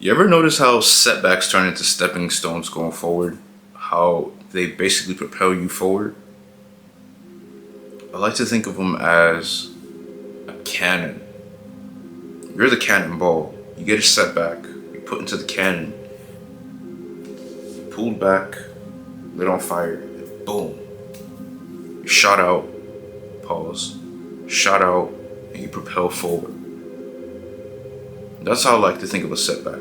You ever notice how setbacks turn into stepping stones going forward? How they basically propel you forward? I like to think of them as a cannon. You're the cannonball. You get a setback, you put into the cannon, pulled back, lit on fire, and boom. You shot out, pause, shot out, and you propel forward. That's how I like to think of a setback.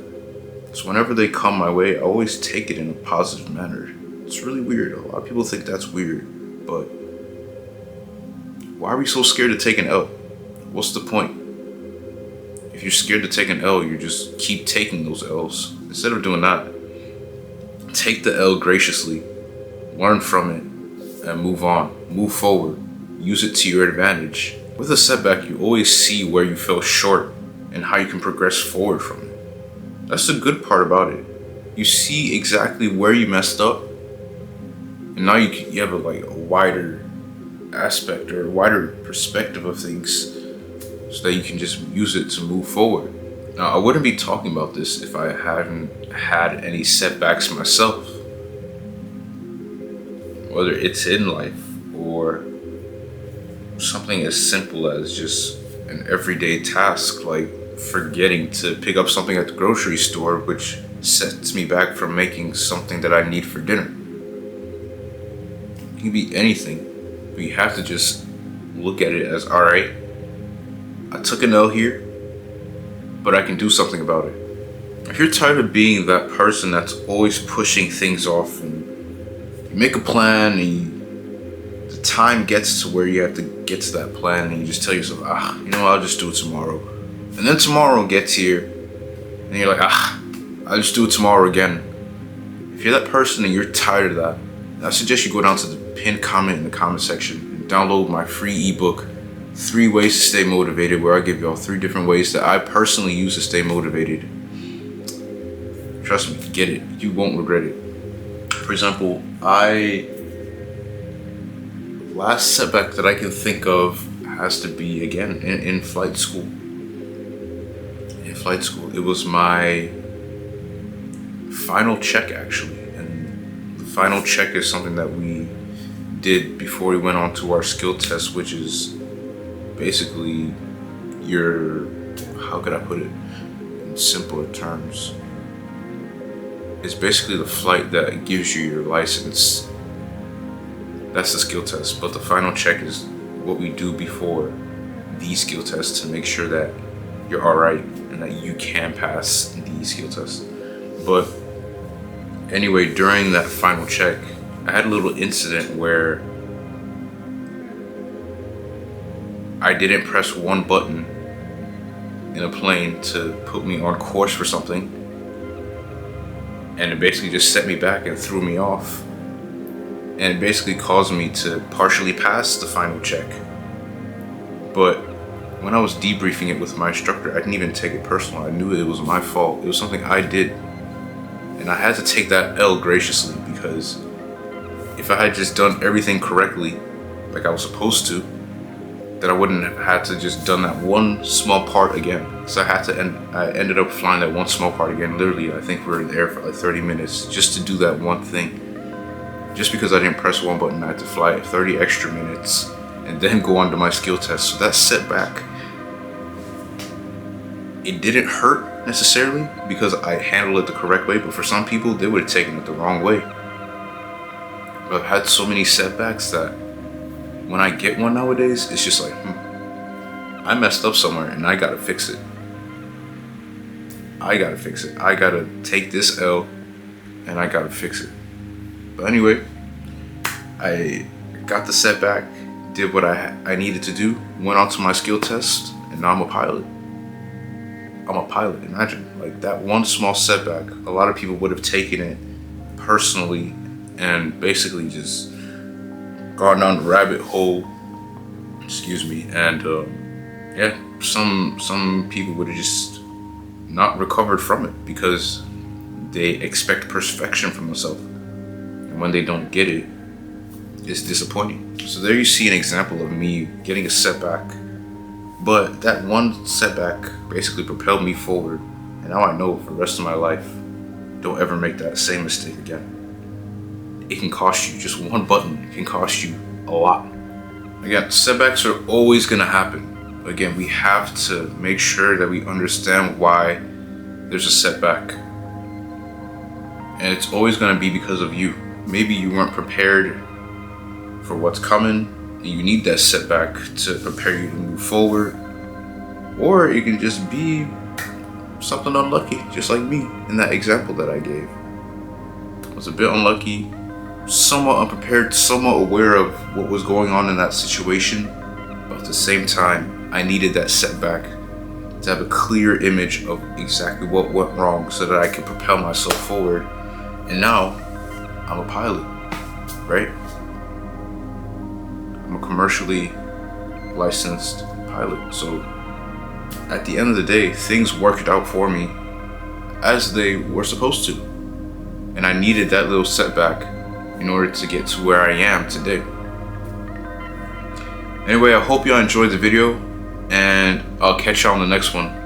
So whenever they come my way, I always take it in a positive manner. It's really weird. A lot of people think that's weird, but why are we so scared to take an L? What's the point? If you're scared to take an L, you just keep taking those L's. Instead of doing that, take the L graciously, learn from it, and move on. Move forward. Use it to your advantage. With a setback, you always see where you fell short and how you can progress forward from it. That's the good part about it. You see exactly where you messed up, and now you have a wider aspect or a wider perspective of things, so that you can just use it to move forward. Now, I wouldn't be talking about this if I hadn't had any setbacks myself, whether it's in life or something as simple as just an everyday task like forgetting to pick up something at the grocery store, which sets me back from making something that I need for dinner. It can be anything, but you have to just look at it as, all right, I took an L here, but I can do something about it. If you're tired of being that person that's always pushing things off, and you make a plan and the time gets to where you have to get to that plan, and you just tell yourself, I'll just do it tomorrow. And then tomorrow gets here, and you're like, I'll just do it tomorrow again. If you're that person and you're tired of that, I suggest you go down to the pinned comment in the comment section and download my free ebook, 3 Ways to Stay Motivated, where I give y'all 3 different ways that I personally use to stay motivated. Trust me, get it. You won't regret it. For example, last setback that I can think of has to be, again, in flight school. It was my final check, actually. And the final check is something that we did before we went on to our skill test, which is basically how could I put it in simpler terms? It's basically the flight that gives you your license. That's the skill test. But the final check is what we do before the skill test to make sure that you're alright and that you can pass the skill test. But anyway, during that final check, I had a little incident where I didn't press one button in a plane to put me on course for something, and it basically just set me back and threw me off, and it basically caused me to partially pass the final check. But when I was debriefing it with my instructor, I didn't even take it personal. I knew it was my fault. It was something I did, and I had to take that L graciously, because if I had just done everything correctly like I was supposed to, that I wouldn't have had to just done that one small part again. So I ended up flying that one small part again. Literally, I think we were in the air for like 30 minutes just to do that one thing. Just because I didn't press one button, I had to fly 30 extra minutes and then go on to my skill test. So that setback, it didn't hurt necessarily because I handled it the correct way, but for some people, they would have taken it the wrong way. But I've had so many setbacks that when I get one nowadays, it's just like, I messed up somewhere and I gotta fix it. I gotta take this L and I gotta fix it. But anyway, I got the setback, did what I needed to do, went on to my skill test, and now I'm a pilot. Imagine, like, that one small setback, a lot of people would have taken it personally and basically just gone down the rabbit hole, and some people would have just not recovered from it because they expect perfection from themselves, and when they don't get it, it's disappointing. So there you see an example of me getting a setback, but that one setback basically propelled me forward And now I know for the rest of my life, don't ever make that same mistake again. It can cost you, just one button can cost you a lot. Again, setbacks are always gonna happen. Again, we have to make sure that we understand why there's a setback. And it's always gonna be because of you. Maybe you weren't prepared for what's coming, and you need that setback to prepare you to move forward. Or it can just be something unlucky, just like me in that example that I gave. I was a bit unlucky, somewhat unprepared, somewhat aware of what was going on in that situation, but at the same time, I needed that setback to have a clear image of exactly what went wrong so that I could propel myself forward. And now, I'm a pilot, right? I'm a commercially licensed pilot, so at the end of the day, things worked out for me as they were supposed to. And I needed that little setback in order to get to where I am today. Anyway, I hope y'all enjoyed the video, and I'll catch y'all on the next one.